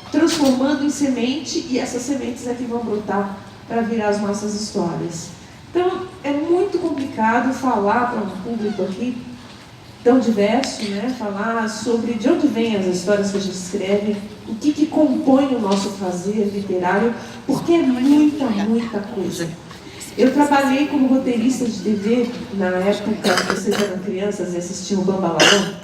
transformando em semente, e essas sementes é que vão brotar para virar as nossas histórias. Então, é muito complicado falar para um público aqui tão diverso, né? Falar sobre de onde vêm as histórias que a gente escreve, o que compõe o nosso fazer literário, porque é muita coisa. Eu trabalhei como roteirista de TV na época que vocês eram crianças e assistiam o Bambalalão.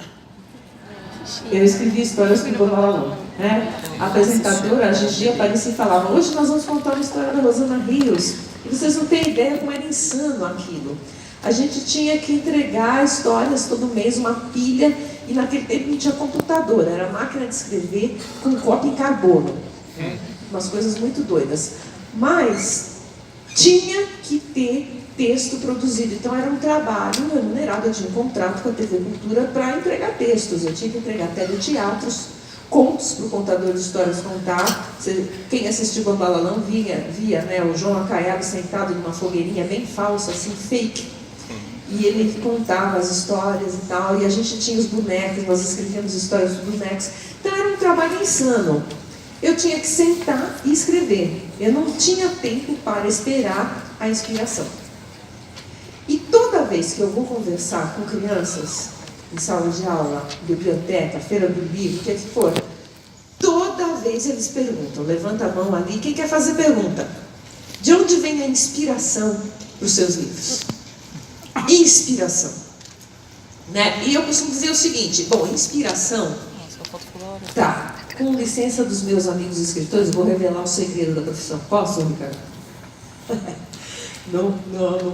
Eu escrevi histórias com o Bambalalão, né? A apresentadora, a Gigi, aparecia e falava: hoje nós vamos contar uma história da Rosana Rios. E vocês não têm ideia como era insano aquilo. A gente tinha que entregar histórias todo mês, uma pilha, e naquele tempo não tinha computador, era máquina de escrever com cópia em carbono. Umas coisas muito doidas. Mas tinha que ter texto produzido. Então era um trabalho remunerado, eu tinha um contrato com a TV Cultura para entregar textos. Eu tinha que entregar teleteatros, contos para o contador de histórias contar. Quem assistiu Bambalalão via né, o João Acaiado sentado numa fogueirinha bem falsa, assim, fake. E ele contava as histórias e tal, e a gente tinha os bonecos, nós escrevíamos histórias dos bonecos. Então era um trabalho insano. Eu tinha que sentar e escrever. Eu não tinha tempo para esperar a inspiração. E toda vez que eu vou conversar com crianças, em sala de aula, biblioteca, feira do livro, o que é que for, toda vez eles perguntam, levanta a mão ali, quem quer fazer pergunta? De onde vem a inspiração para os seus livros? Inspiração. Né? E eu costumo dizer o seguinte, bom, inspiração, tá, com licença dos meus amigos escritores, vou revelar o segredo da profissão. Posso, Ricardo? Não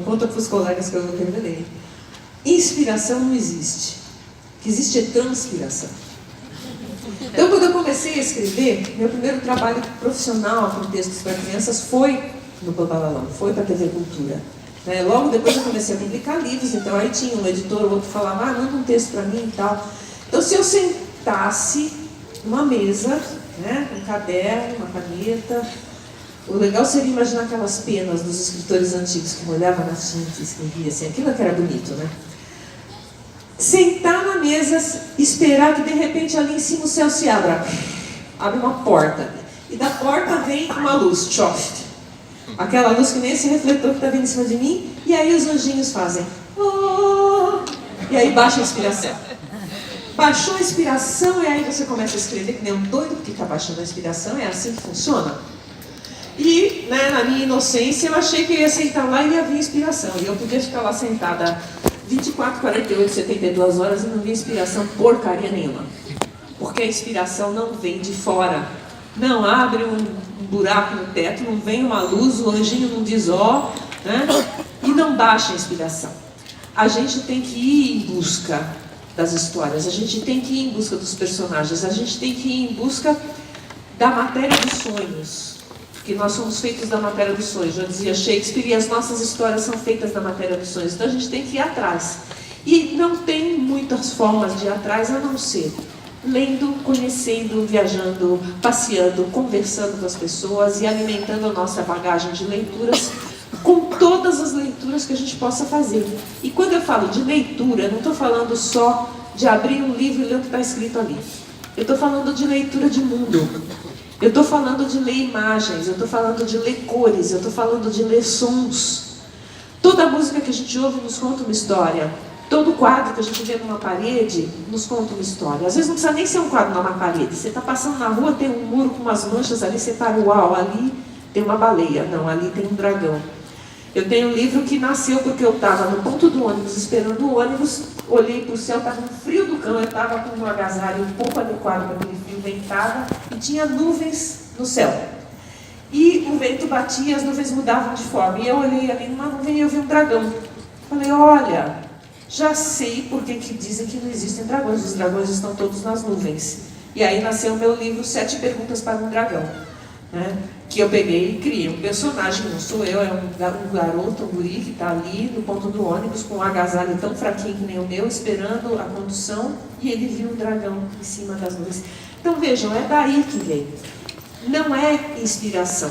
conta para os colegas que eu não revelei. Inspiração não existe. O que existe é transpiração. Então, quando eu comecei a escrever, meu primeiro trabalho profissional com textos para crianças foi no Bambalalão, foi para a TV Cultura. Né? Logo depois eu comecei a publicar livros, então aí tinha um editor, o outro falava, manda um texto para mim e tal. Então, se eu sentasse numa mesa, né, um caderno, uma caneta, o legal seria imaginar aquelas penas dos escritores antigos que molhavam na tinta e escrevia assim, aquilo que era bonito, né? Sentar na mesa, esperar que de repente ali em cima o céu se abra, abre uma porta, e da porta vem uma luz, tchoft. Aquela luz que nem esse refletor que está vindo em cima de mim, e aí os anjinhos fazem, oh! E aí baixa a inspiração. Baixou a inspiração e aí você começa a escrever que nem um doido, porque está baixando a inspiração, é assim que funciona. E, né, na minha inocência, eu achei que eu ia sentar lá e ia vir inspiração. E eu podia ficar lá sentada 24, 48, 72 horas e não via inspiração porcaria nenhuma. Porque a inspiração não vem de fora. Não abre um buraco no teto, não vem uma luz, o anjinho não diz ó, né? E não baixa a inspiração. A gente tem que ir em busca das histórias, a gente tem que ir em busca dos personagens, a gente tem que ir em busca da matéria dos sonhos. Porque nós somos feitos da matéria dos sonhos, já dizia Shakespeare, e as nossas histórias são feitas da matéria dos sonhos. Então a gente tem que ir atrás. E não tem muitas formas de ir atrás a não ser lendo, conhecendo, viajando, passeando, conversando com as pessoas e alimentando a nossa bagagem de leituras com todas as leituras que a gente possa fazer. E quando eu falo de leitura, eu não estou falando só de abrir um livro e ler o que está escrito ali. Eu estou falando de leitura de mundo. Eu estou falando de ler imagens, eu estou falando de ler cores, eu estou falando de ler sons. Toda música que a gente ouve nos conta uma história. Todo quadro que a gente vê numa parede nos conta uma história. Às vezes não precisa nem ser um quadro numa parede. Você está passando na rua, tem um muro com umas manchas ali, você para, uau, ali tem uma baleia. Não, ali tem um dragão. Eu tenho um livro que nasceu porque eu estava no ponto do ônibus, esperando o ônibus, olhei para o céu, estava no frio do cão, eu estava com um agasalho um pouco adequado para aquele frio, ventava, e tinha nuvens no céu. E o vento batia e as nuvens mudavam de forma. E eu olhei ali numa nuvem e eu vi um dragão. Falei, olha, já sei por que dizem que não existem dragões, os dragões estão todos nas nuvens. E aí nasceu o meu livro 7 Perguntas para um Dragão. Né? Que eu peguei e criei um personagem, não sou eu, é um garoto, um guri que está ali no ponto do ônibus com um agasalho tão fraquinho que nem o meu, esperando a condução, e ele viu um dragão em cima das nuvens. Então vejam, é daí que vem. Não é inspiração,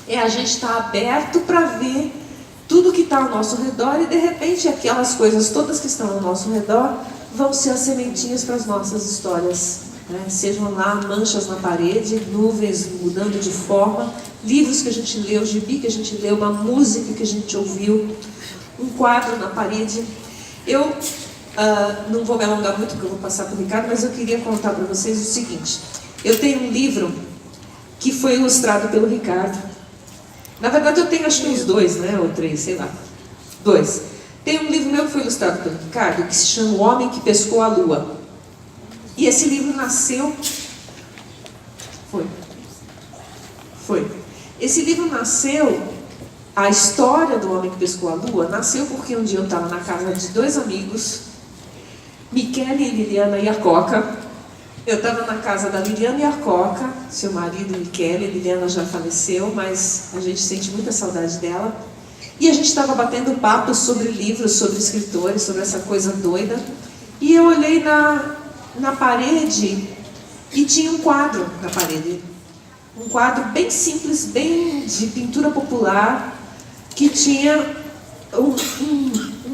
é a gente estar aberto para ver tudo que está ao nosso redor e de repente aquelas coisas todas que estão ao nosso redor vão ser as sementinhas para as nossas histórias né? Sejam lá manchas na parede, nuvens mudando de forma, livros que a gente leu, gibi que a gente leu, uma música que a gente ouviu, um quadro na parede. Eu não vou me alongar muito, porque eu vou passar para o Ricardo, mas eu queria contar para vocês o seguinte. Eu tenho um livro que foi ilustrado pelo Ricardo. Na verdade, eu tenho acho que uns 2, né? Ou 3, sei lá. 2. Tem um livro meu que foi ilustrado pelo Ricardo, que se chama O Homem que Pescou a Lua. E esse livro nasceu... Foi. Esse livro nasceu... A história do Homem que Pescou a Lua nasceu porque um dia eu estava na casa de 2 amigos, Michele e Liliana Iacocca. Eu estava na casa da Liliana Iacocca, seu marido Michele. Liliana já faleceu, mas a gente sente muita saudade dela. E a gente estava batendo papo sobre livros, sobre escritores, sobre essa coisa doida. E eu olhei na parede e tinha um quadro na parede. Um quadro bem simples, bem de pintura popular, que tinha um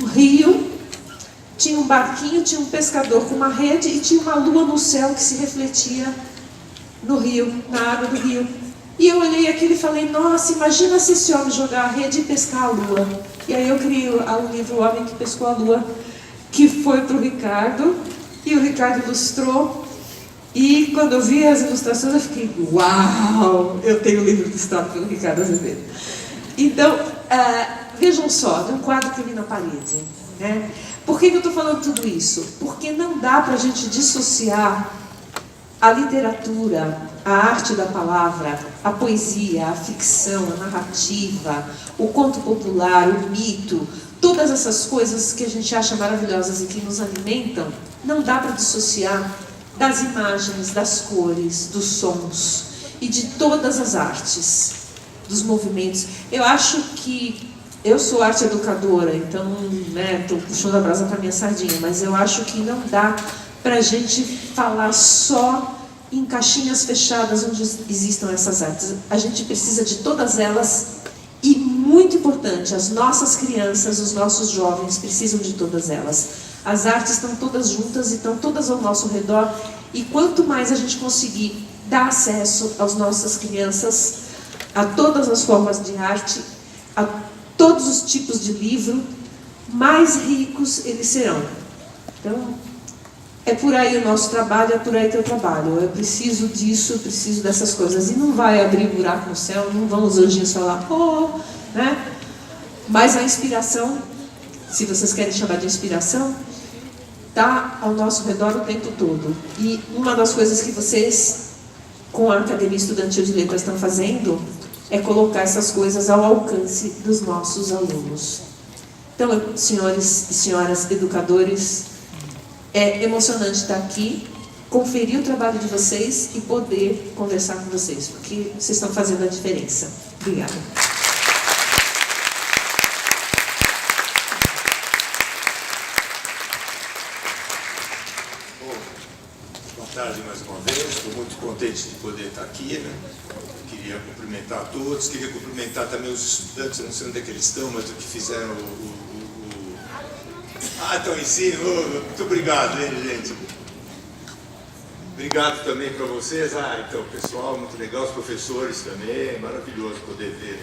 rio, tinha um barquinho, tinha um pescador com uma rede e tinha uma lua no céu que se refletia no rio, na água do rio. E eu olhei aquilo e falei, nossa, imagina se esse homem jogar a rede e pescar a lua. E aí eu criei o livro O Homem que Pescou a Lua, que foi para o Ricardo, e o Ricardo ilustrou. E quando eu vi as ilustrações, eu fiquei, uau, eu tenho um livro ilustrado pelo Ricardo Azevedo. Então, vejam só, de um quadro que eu vi na parede, né? Por que eu estou falando tudo isso? Porque não dá para a gente dissociar a literatura, a arte da palavra, a poesia, a ficção, a narrativa, o conto popular, o mito, todas essas coisas que a gente acha maravilhosas e que nos alimentam, não dá para dissociar das imagens, das cores, dos sons e de todas as artes, dos movimentos. Eu acho que eu sou arte educadora, então, estou puxando a brasa para minha sardinha, mas eu acho que não dá para a gente falar só em caixinhas fechadas onde existam essas artes. A gente precisa de todas elas e, muito importante, as nossas crianças, os nossos jovens precisam de todas elas. As artes estão todas juntas e estão todas ao nosso redor, e quanto mais a gente conseguir dar acesso às nossas crianças, a todas as formas de arte, a todos os tipos de livro, mais ricos eles serão. Então, é por aí o nosso trabalho, é por aí teu trabalho. Eu preciso disso, eu preciso dessas coisas. E não vai abrir buraco no céu, não vão os anjinhos falar, né? Mas a inspiração, se vocês querem chamar de inspiração, está ao nosso redor o tempo todo. E uma das coisas que vocês, com a Academia Estudantil de Letras, estão fazendo é colocar essas coisas ao alcance dos nossos alunos. Então, senhores e senhoras educadores, é emocionante estar aqui, conferir o trabalho de vocês e poder conversar com vocês, porque vocês estão fazendo a diferença. Obrigada. Boa tarde mais uma vez, estou muito contente de poder estar aqui, né? Queria cumprimentar a todos, queria cumprimentar também os estudantes, eu não sei onde é que eles estão, mas o que fizeram estão em ensino. Muito obrigado, hein, gente? Obrigado também para vocês. Então, pessoal, muito legal, os professores também, maravilhoso poder ver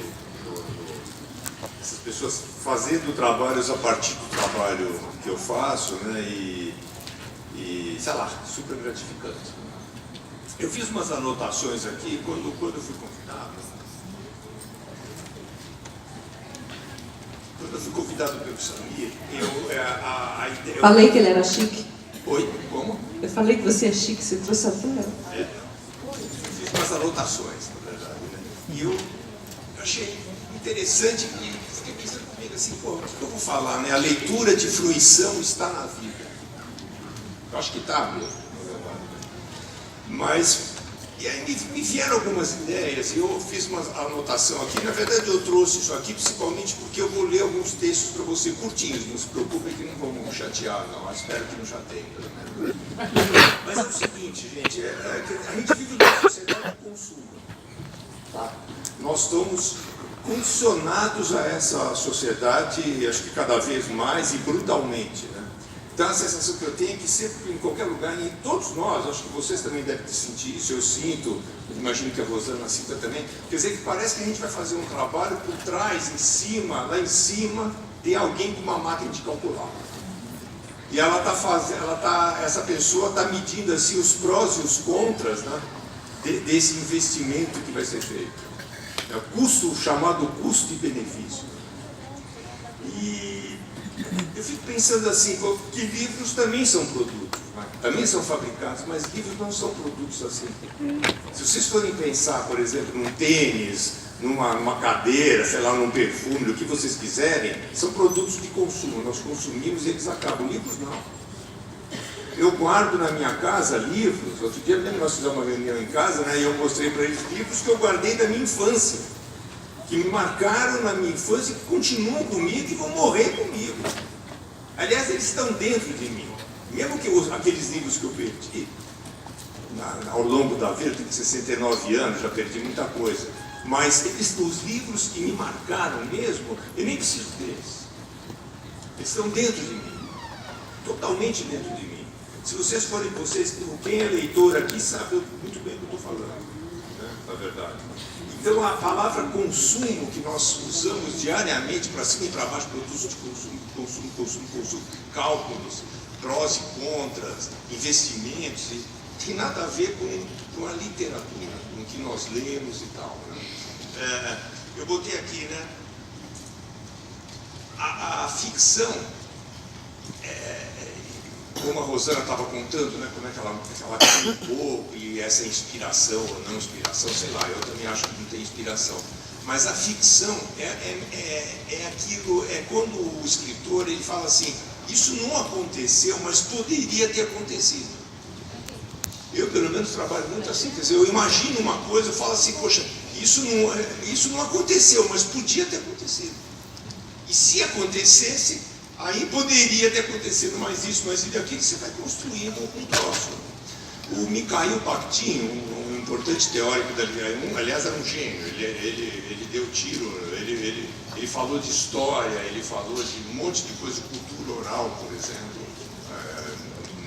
essas pessoas fazendo trabalhos a partir do trabalho que eu faço, né? E sei lá, super gratificante. Eu fiz umas anotações aqui quando eu fui convidado. Quando eu fui convidado pelo Samir, a ideia... Falei que ele era chique. Oi? Como? Eu falei que você é chique, você trouxe a tela. Eu fiz umas anotações, na verdade, né? E eu achei interessante e fiquei pensando comigo assim, o que eu vou falar, né? A leitura de fruição está na vida. Eu acho que está mesmo. Mas, e aí me vieram algumas ideias, e eu fiz uma anotação aqui. Na verdade, eu trouxe isso aqui principalmente porque eu vou ler alguns textos para você curtinhos. Não se preocupem que não vamos chatear, não. Espero que não chateiem, pelo menos. Mas é o seguinte, gente, a gente vive numa sociedade de consumo. Tá? Nós estamos condicionados a essa sociedade, acho que cada vez mais e brutalmente, né? Então a sensação que eu tenho é que sempre, em qualquer lugar, em todos nós, acho que vocês também devem sentir isso, eu sinto, imagino que a Rosana sinta também, quer dizer que parece que a gente vai fazer um trabalho por trás, em cima, lá em cima, tem alguém com uma máquina de calcular. E ela está fazendo, essa pessoa está medindo assim os prós e os contras, né, desse investimento que vai ser feito. É o custo, chamado custo de benefício. E eu fico pensando assim, que livros também são produtos, né? Também são fabricados, mas livros não são produtos assim. Se vocês forem pensar, por exemplo, num tênis, numa cadeira, sei lá, num perfume, o que vocês quiserem, são produtos de consumo, nós consumimos e eles acabam. Livros não. Eu guardo na minha casa livros. Outro dia mesmo nós fizemos uma reunião em casa, né, e eu mostrei para eles livros que eu guardei da minha infância, que me marcaram na minha infância, que continuam comigo e vão morrer comigo. Aliás, eles estão dentro de mim. Mesmo que aqueles livros que eu perdi ao longo da vida, eu tenho 69 anos, já perdi muita coisa, mas os livros que me marcaram mesmo, eu nem preciso deles. Eles estão dentro de mim, totalmente dentro de mim. Se vocês forem, quem é leitor aqui sabe muito bem o que eu estou falando, né, na verdade. Então a palavra consumo que nós usamos diariamente para cima e para baixo, produtos de consumo, cálculos, prós e contras, investimentos, tem nada a ver com a literatura, com o que nós lemos e tal, né? Eu botei aqui, né, a ficção, como a Rosana estava contando, né, como é que ela cria um pouco, e essa inspiração ou não inspiração, sei lá, eu também acho que não tem inspiração. Mas a ficção é aquilo, é quando o escritor ele fala assim, isso não aconteceu, mas poderia ter acontecido. Eu, pelo menos, trabalho muito assim, quer dizer, eu imagino uma coisa, eu falo assim, poxa, isso não aconteceu, mas podia ter acontecido. E se acontecesse, aí poderia ter acontecido mais isso, mas aqui você vai construindo um troço. O Mikhail Bakhtin, um importante teórico da literatura, aliás, era um gênio, ele deu tiro, ele falou de história, ele falou de um monte de coisa, cultura oral, por exemplo,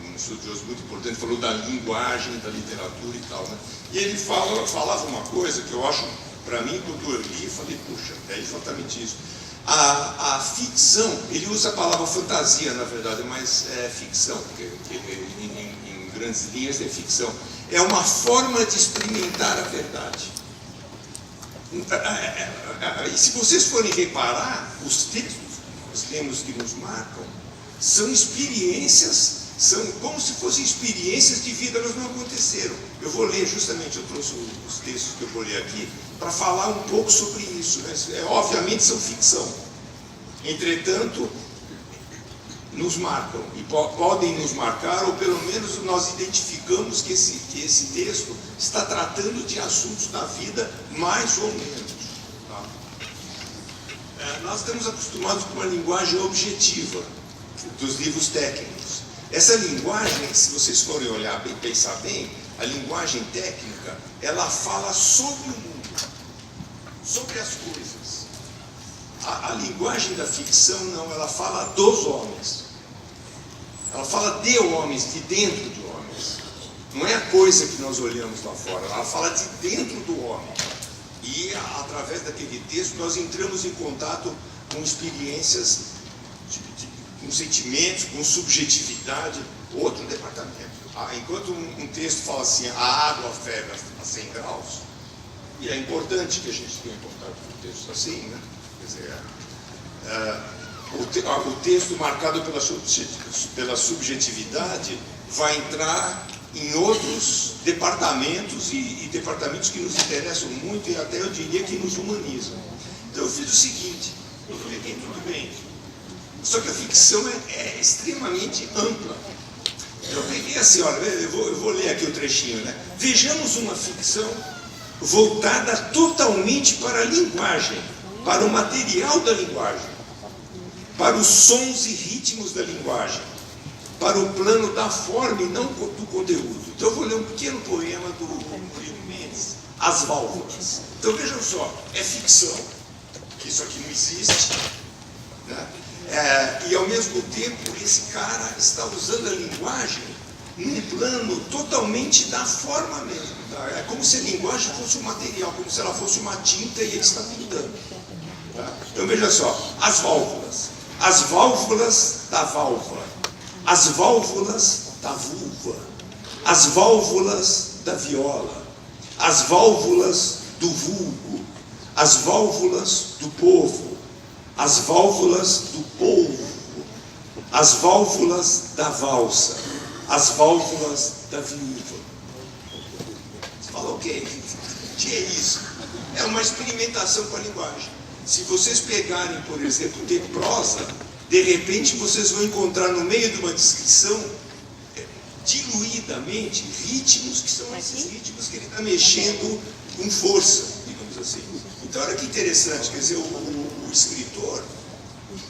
um estudioso muito importante, falou da linguagem, da literatura e tal, né? E ele falava uma coisa que eu acho, para mim, quando eu li, eu falei, puxa, é exatamente isso. A ficção, ele usa a palavra fantasia, na verdade, mas é ficção, porque em grandes linhas é ficção. É uma forma de experimentar a verdade. E se vocês forem reparar, os textos, os temas que nos marcam, são experiências, são como se fossem experiências de vida, elas não aconteceram. Eu vou ler, justamente, eu trouxe os textos que eu vou ler aqui, para falar um pouco sobre isso, né? Obviamente são ficção, entretanto nos marcam e podem nos marcar, ou pelo menos nós identificamos que esse texto está tratando de assuntos da vida, mais ou menos, tá? Nós estamos acostumados com uma linguagem objetiva dos livros técnicos. Essa linguagem, se vocês forem olhar bem, pensar bem, a linguagem técnica, ela fala sobre o mundo, sobre as coisas. A linguagem da ficção não, ela fala dos homens. Ela fala de homens, de dentro de homens. Não é a coisa que nós olhamos lá fora, ela fala de dentro do homem. E através daquele texto nós entramos em contato com experiências, com sentimentos, com subjetividade, outro departamento. Enquanto um texto fala assim, a água ferve a 100 graus, e é importante que a gente tenha contato com textos assim, né? Quer dizer, o texto marcado pela subjetividade vai entrar em outros departamentos e departamentos que nos interessam muito e até eu diria que nos humanizam. Então eu fiz o seguinte, eu peguei tudo bem, só que a ficção é extremamente ampla. Eu peguei assim, olha, eu vou ler aqui o trechinho, né? Vejamos uma ficção voltada totalmente para a linguagem, para o material da linguagem, para os sons e ritmos da linguagem, para o plano da forma e não do conteúdo. Então eu vou ler um pequeno poema do Murilo Mendes, As Válvulas. Então vejam só, é ficção, que isso aqui não existe, né? E ao mesmo tempo, esse cara está usando a linguagem num plano totalmente da forma mesmo. Tá? É como se a linguagem fosse um material, como se ela fosse uma tinta e ele está pintando. Tá? Então veja só, as válvulas da válvula, as válvulas da vulva, as válvulas da viola, as válvulas do vulgo, as válvulas do povo, as válvulas do polvo, as válvulas da valsa, as válvulas da viúva. Você fala, ok, o que é isso? É uma experimentação com a linguagem. Se vocês pegarem, por exemplo, de prosa, de repente vocês vão encontrar no meio de uma descrição, diluidamente, ritmos que são esses ritmos que ele está mexendo com força, digamos assim. Então, olha que interessante, quer dizer, o escritor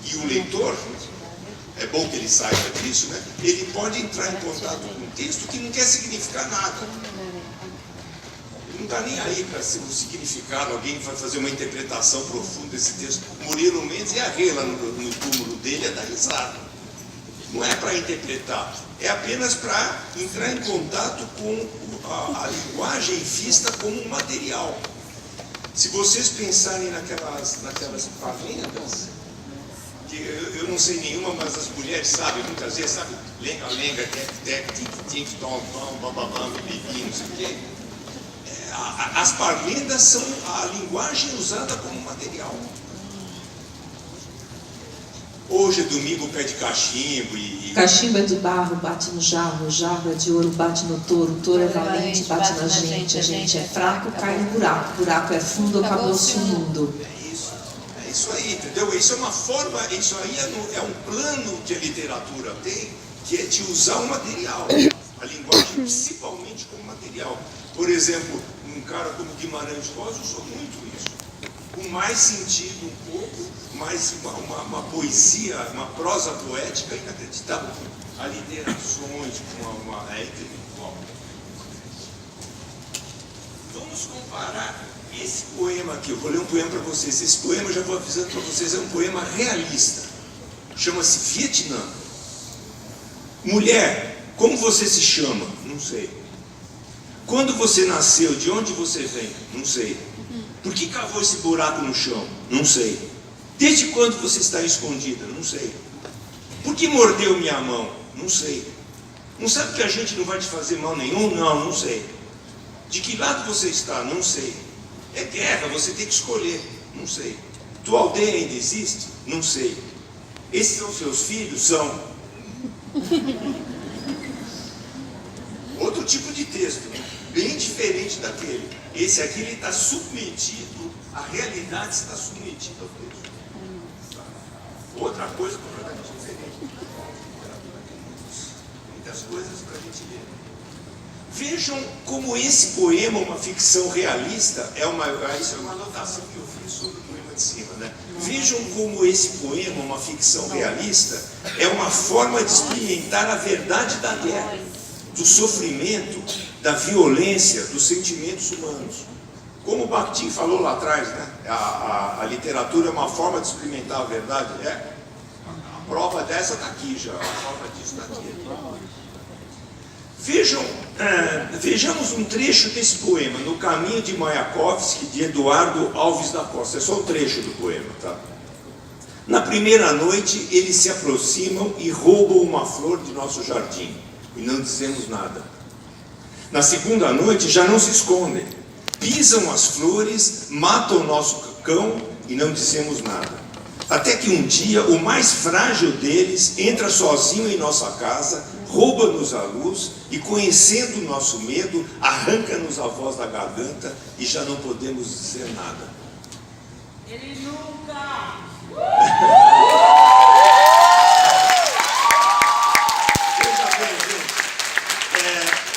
e o leitor, é bom que ele saiba disso, né? Ele pode entrar em contato com um texto que não quer significar nada. Ele não está nem aí para ser um significado, alguém vai fazer uma interpretação profunda desse texto. Murilo Mendes ia rir lá no túmulo dele, ia dar risada. Não é para interpretar, é apenas para entrar em contato com a linguagem vista como um material. Se vocês pensarem naquelas palendas, que eu não sei nenhuma, mas as mulheres sabem, muitas vezes, sabe? Lenga, lenga, tec, tic, tom, bababam, bibi, não sei o quê. As parlendas são a linguagem usada como material. Hoje é domingo, pé de cachimbo e... Cachimbo é de barro, bate no jarro, o jarro é de ouro, bate no touro, o touro é valente, bate na gente, a gente é fraco, cai no buraco, o buraco é fundo, acabou-se o mundo. É isso aí, entendeu? Isso é uma forma, isso aí é um plano que a literatura tem, que é de usar o material, a linguagem principalmente como material. Por exemplo, um cara como Guimarães Rosa usou muito isso, com mais sentido um pouco, mais uma poesia, uma prosa poética inacreditável, aliterações, intelectual. Vamos comparar esse poema aqui. Eu vou ler um poema para vocês. Esse poema, eu já vou avisando para vocês, é um poema realista. Chama-se Vietnã. Mulher, como você se chama? Não sei. Quando você nasceu, de onde você vem? Não sei. Por que cavou esse buraco no chão? Não sei. Desde quando você está escondida? Não sei. Por que mordeu minha mão? Não sei. Não sabe que a gente não vai te fazer mal nenhum? Não, não sei. De que lado você está? Não sei. É guerra, você tem que escolher. Não sei. Tua aldeia ainda existe? Não sei. Esses são seus filhos? São. Outro tipo de texto, bem diferente daquele. Esse aqui ele está submetido, a realidade está submetida ao texto. Outra coisa completamente diferente. Muitas coisas para a gente ler. Vejam como esse poema, uma ficção realista, isso é uma anotação que eu fiz sobre o poema de cima, né? Vejam como esse poema, uma ficção realista, é uma forma de experimentar a verdade da guerra, do sofrimento, da violência, dos sentimentos humanos. Como o Bakhtin falou lá atrás, né? A literatura é uma forma de experimentar a verdade. A prova dessa está aqui já, a prova disso está aqui. Vejamos um trecho desse poema, No Caminho de Mayakovsky, de Eduardo Alves da Costa. É só um trecho do poema, tá? Na primeira noite, eles se aproximam e roubam uma flor de nosso jardim, e não dizemos nada. Na segunda noite, já não se escondem. Pisam as flores, matam o nosso cão e não dizemos nada. Até que um dia, o mais frágil deles entra sozinho em nossa casa, rouba-nos a luz e, conhecendo o nosso medo, arranca-nos a voz da garganta e já não podemos dizer nada. Ele nunca...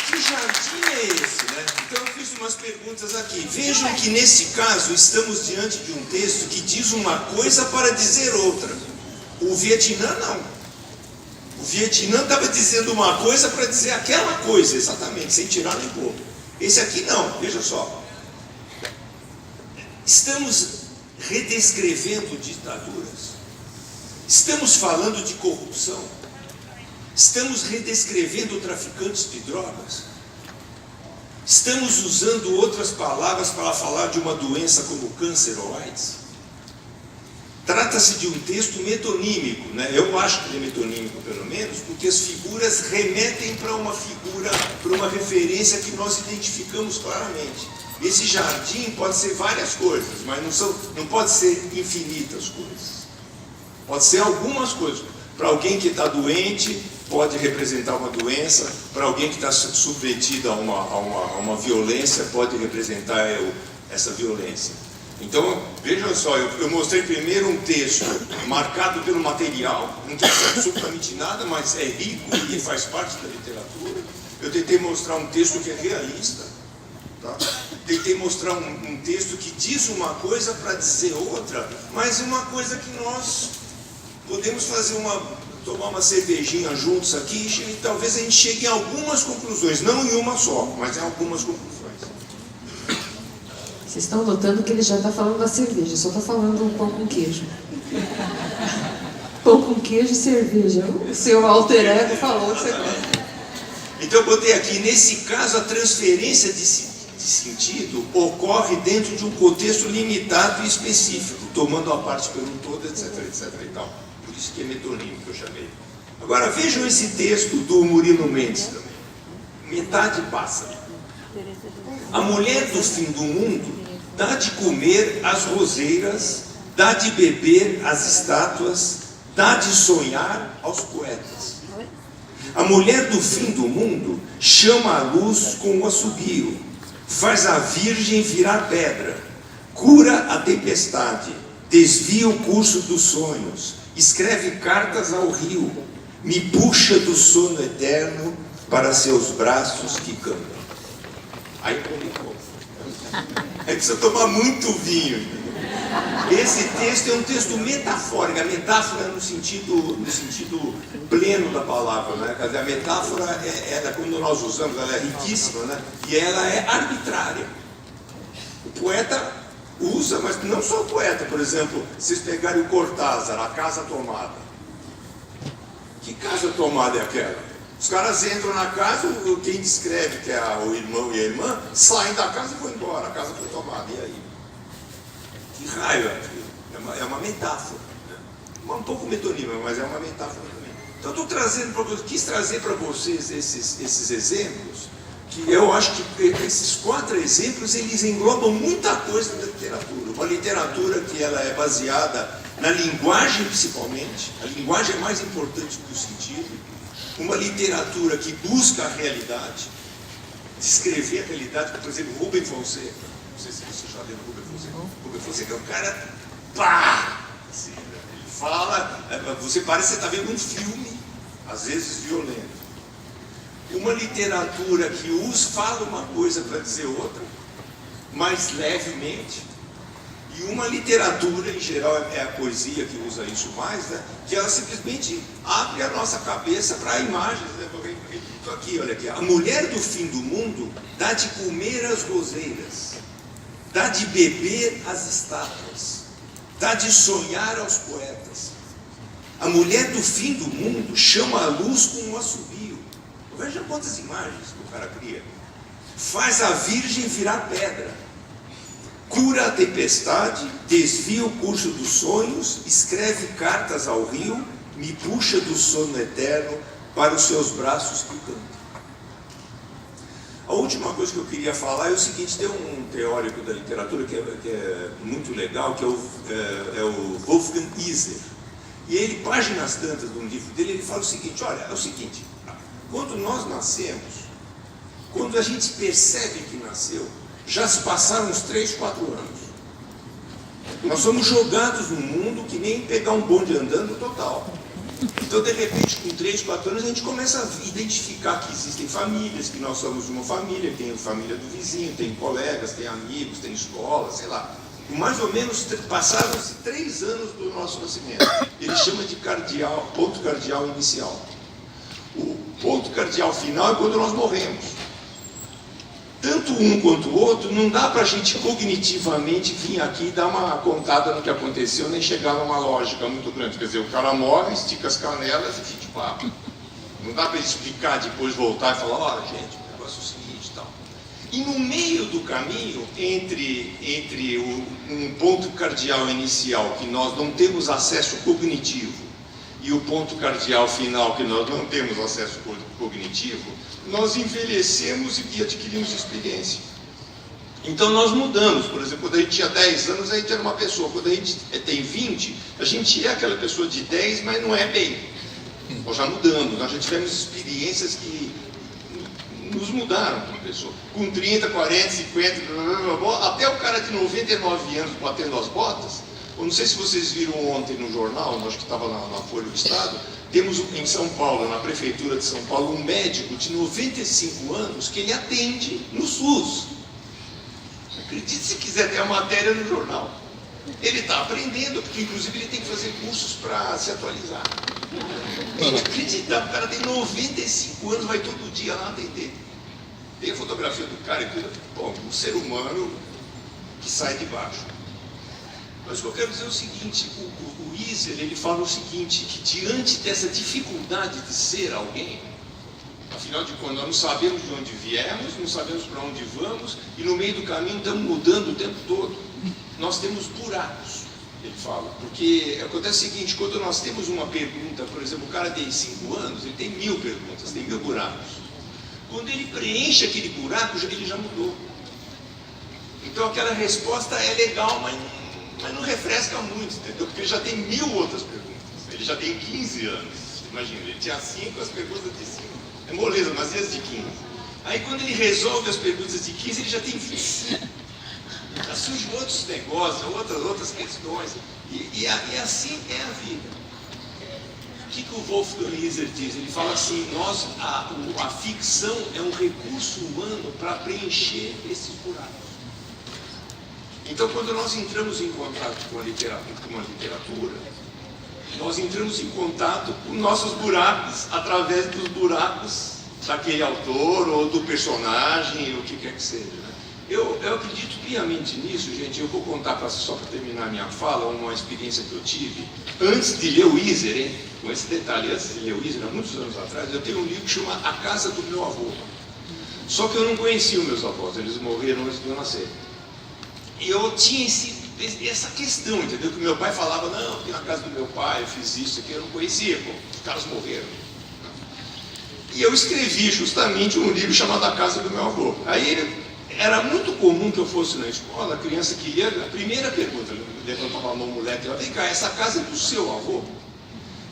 Que jardim é esse, né? Então eu fiz umas perguntas aqui. Vejam que nesse caso estamos diante de um texto que diz uma coisa para dizer outra. O Vietnã não. O Vietnã estava dizendo uma coisa para dizer aquela coisa, exatamente, sem tirar nem pôr. Esse aqui não, veja só. Estamos redescrevendo ditaduras. Estamos falando de corrupção? Estamos redescrevendo traficantes de drogas? Estamos usando outras palavras para falar de uma doença como câncer ou AIDS? Trata-se de um texto metonímico, né? Eu acho que ele é metonímico, pelo menos, porque as figuras remetem para uma figura, para uma referência que nós identificamos claramente. Esse jardim pode ser várias coisas, mas não pode ser infinitas coisas. Pode ser algumas coisas. Para alguém que está doente, pode representar uma doença. Para alguém que está submetido a uma violência, pode representar essa violência. Então, vejam só, eu mostrei primeiro um texto marcado pelo material, não tem absolutamente nada, mas é rico e faz parte da literatura. Eu tentei mostrar um texto que é realista, tá? Tentei mostrar um texto que diz uma coisa para dizer outra, mas uma coisa que nós podemos tomar uma cervejinha juntos aqui e talvez a gente chegue em algumas conclusões, não em uma só, mas em algumas conclusões. Vocês estão notando que ele já está falando da cerveja, só está falando um pão com queijo. Pão com queijo e cerveja. O seu alter ego falou que você gosta. Então eu botei aqui, nesse caso, a transferência de sentido ocorre dentro de um contexto limitado e específico, tomando a parte pelo todo, etc, etc e tal. Por isso que é metonímico que eu chamei. Agora vejam esse texto do Murilo Mendes também. Metade passa. A mulher do fim do mundo dá de comer às roseiras, dá de beber às estátuas, dá de sonhar aos poetas. A mulher do fim do mundo chama a luz com o assobio, faz a virgem virar pedra, cura a tempestade, desvia o curso dos sonhos, escreve cartas ao rio, me puxa do sono eterno para seus braços que cantam. Aí complicou. Aí precisa tomar muito vinho. Esse texto é um texto metafórico. A metáfora no sentido pleno da palavra, né? Quer dizer, a metáfora, quando nós usamos, ela é riquíssima, né? E ela é arbitrária. O poeta usa, mas não só o poeta. Por exemplo, vocês pegarem o Cortázar, A Casa Tomada. Que casa tomada é aquela? Os caras entram na casa, quem descreve, que é o irmão e a irmã, saem da casa e vão embora, a casa foi tomada, e aí? Que raio é aquilo? É uma metáfora, né? Um pouco metonímica, mas é uma metáfora também. Então eu quis trazer para vocês esses exemplos, que eu acho que esses 4 exemplos, eles englobam muita coisa da literatura. Uma literatura que ela é baseada na linguagem principalmente, a linguagem é mais importante que o sentido. Uma literatura que busca a realidade, descrever a realidade, por exemplo, Rubem Fonseca. Não sei se você já leu Rubem Fonseca. Rubem Fonseca é um cara, pá! Assim, ele fala, você parece que você está vendo um filme, às vezes violento. Uma literatura que fala uma coisa para dizer outra, mais levemente. E uma literatura, em geral é a poesia que usa isso mais, né? Que ela simplesmente abre a nossa cabeça para imagens. Né? Aqui, olha aqui. A mulher do fim do mundo dá de comer às roseiras, dá de beber às estátuas, dá de sonhar aos poetas. A mulher do fim do mundo chama a luz com um assobio. Veja quantas imagens que o cara cria. Faz a virgem virar pedra, cura a tempestade, desvia o curso dos sonhos, escreve cartas ao rio, me puxa do sono eterno para os seus braços que cantam. A última coisa que eu queria falar é o seguinte: tem um teórico da literatura que é muito legal, que é o Wolfgang Iser. E ele, páginas tantas de um livro dele, ele fala o seguinte: olha, é o seguinte, quando nós nascemos, quando a gente percebe que nasceu, já se passaram uns 3, 4 anos. Nós somos jogados no mundo que nem pegar um bonde andando total. Então, de repente, com 3, 4 anos, a gente começa a identificar que existem famílias, que nós somos uma família, tem a família do vizinho, tem colegas, tem amigos, tem escola, sei lá. E mais ou menos passaram-se 3 anos do nosso nascimento. Ele chama de ponto cardial inicial. O ponto cardial final é quando nós morremos. tanto um quanto o outro, não dá para a gente cognitivamente vir aqui e dar uma contada no que aconteceu, nem chegar numa lógica muito grande. Quer dizer, o cara morre, estica as canelas e fim de papo. Não dá para explicar depois, voltar e falar, olha, gente, o negócio é o seguinte e tal. E no meio do caminho, entre um ponto cardial inicial, que nós não temos acesso cognitivo, e o ponto cardial final, que nós não temos acesso cognitivo, nós envelhecemos e adquirimos experiência. Então nós mudamos. Por exemplo, quando a gente tinha 10 anos, a gente era uma pessoa. Quando a gente tem 20, a gente é aquela pessoa de 10, mas não é bem. Nós já mudamos, nós já tivemos experiências que nos mudaram como pessoa. Com 30, 40, 50, até o cara de 99 anos batendo as botas. Eu não sei se vocês viram ontem no jornal, acho que estava na Folha do Estado, temos em São Paulo, na Prefeitura de São Paulo, um médico de 95 anos que ele atende no SUS. Acredite se quiser, ter a matéria no jornal. Ele está aprendendo, porque inclusive ele tem que fazer cursos para se atualizar. Inacreditável, o cara tem 95 anos, vai todo dia lá atender. Tem a fotografia do cara e tudo. Bom, um ser humano que sai de baixo. Mas o que eu quero dizer é o seguinte, o Iser, ele fala o seguinte, que diante dessa dificuldade de ser alguém, afinal de contas, nós não sabemos de onde viemos, não sabemos para onde vamos, e no meio do caminho estamos mudando o tempo todo. Nós temos buracos, ele fala, porque acontece o seguinte, quando nós temos uma pergunta, por exemplo, o cara tem 5 anos, ele tem 1000 perguntas, tem 1000 buracos. Quando ele preenche aquele buraco, ele já mudou. Então aquela resposta é legal, mas não refresca muito, entendeu? Porque ele já tem 1000 outras perguntas. Ele já tem 15 anos. Imagina, ele tinha 5, as perguntas de 5. É moleza, mas vezes de 15. Aí quando ele resolve as perguntas de 15, ele já tem 25. Já surgem outros negócios, outras questões. E assim é a vida. O que o Wolfgang Iser diz? Ele fala assim, a ficção é um recurso humano para preencher esses buracos. Então, quando nós entramos em contato com a literatura, nós entramos em contato com nossos buracos, através dos buracos daquele autor ou do personagem, o que quer que seja. Né? Eu acredito piamente nisso, gente. Eu vou contar, só para terminar minha fala, uma experiência que eu tive antes de ler o Iser, hein? Com esse detalhe, antes de ler o Iser, há muitos anos atrás, eu tenho um livro que chama A Casa do Meu Avô. Só que eu não conhecia os meus avós, eles morreram antes de eu nascer. E eu tinha essa questão, entendeu? Que meu pai falava, não, tem a casa do meu pai, eu fiz isso aqui, eu não conhecia, pô, os caras morreram. E eu escrevi justamente um livro chamado A Casa do Meu Avô. Aí era muito comum que eu fosse na escola, a criança que ia, a primeira pergunta, levantava a mão, moleque, ela, vem cá, essa casa é do seu avô?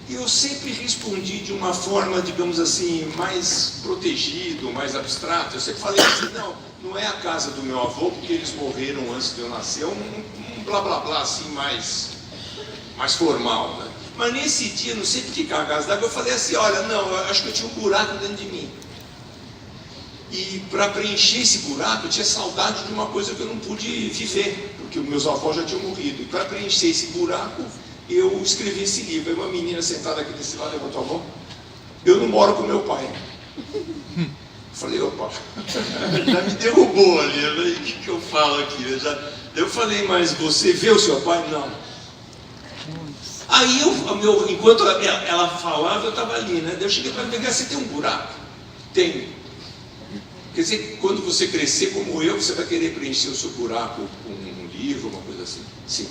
E eu sempre respondi de uma forma, digamos assim, mais protegido, mais abstrato. Eu sempre falei assim, não é a casa do meu avô, porque eles morreram antes de eu nascer, um blá blá blá assim, mais formal, né? Mas nesse dia, não sei por que cargas d'água, eu falei assim, olha, não, eu acho que eu tinha um buraco dentro de mim. E para preencher esse buraco, eu tinha saudade de uma coisa que eu não pude viver, porque os meus avós já tinham morrido. E para preencher esse buraco, eu escrevi esse livro. Aí uma menina sentada aqui desse lado levantou a mão. Eu não moro com meu pai. Eu falei, opa, já me derrubou ali, né? O que eu falo aqui? Eu falei, mas você vê o seu pai? Não. Aí enquanto ela falava, eu estava ali, né? Daí eu cheguei para pegar, você tem um buraco? Tenho. Quer dizer, quando você crescer como eu, você vai querer preencher o seu buraco com um livro, uma coisa assim? Sim.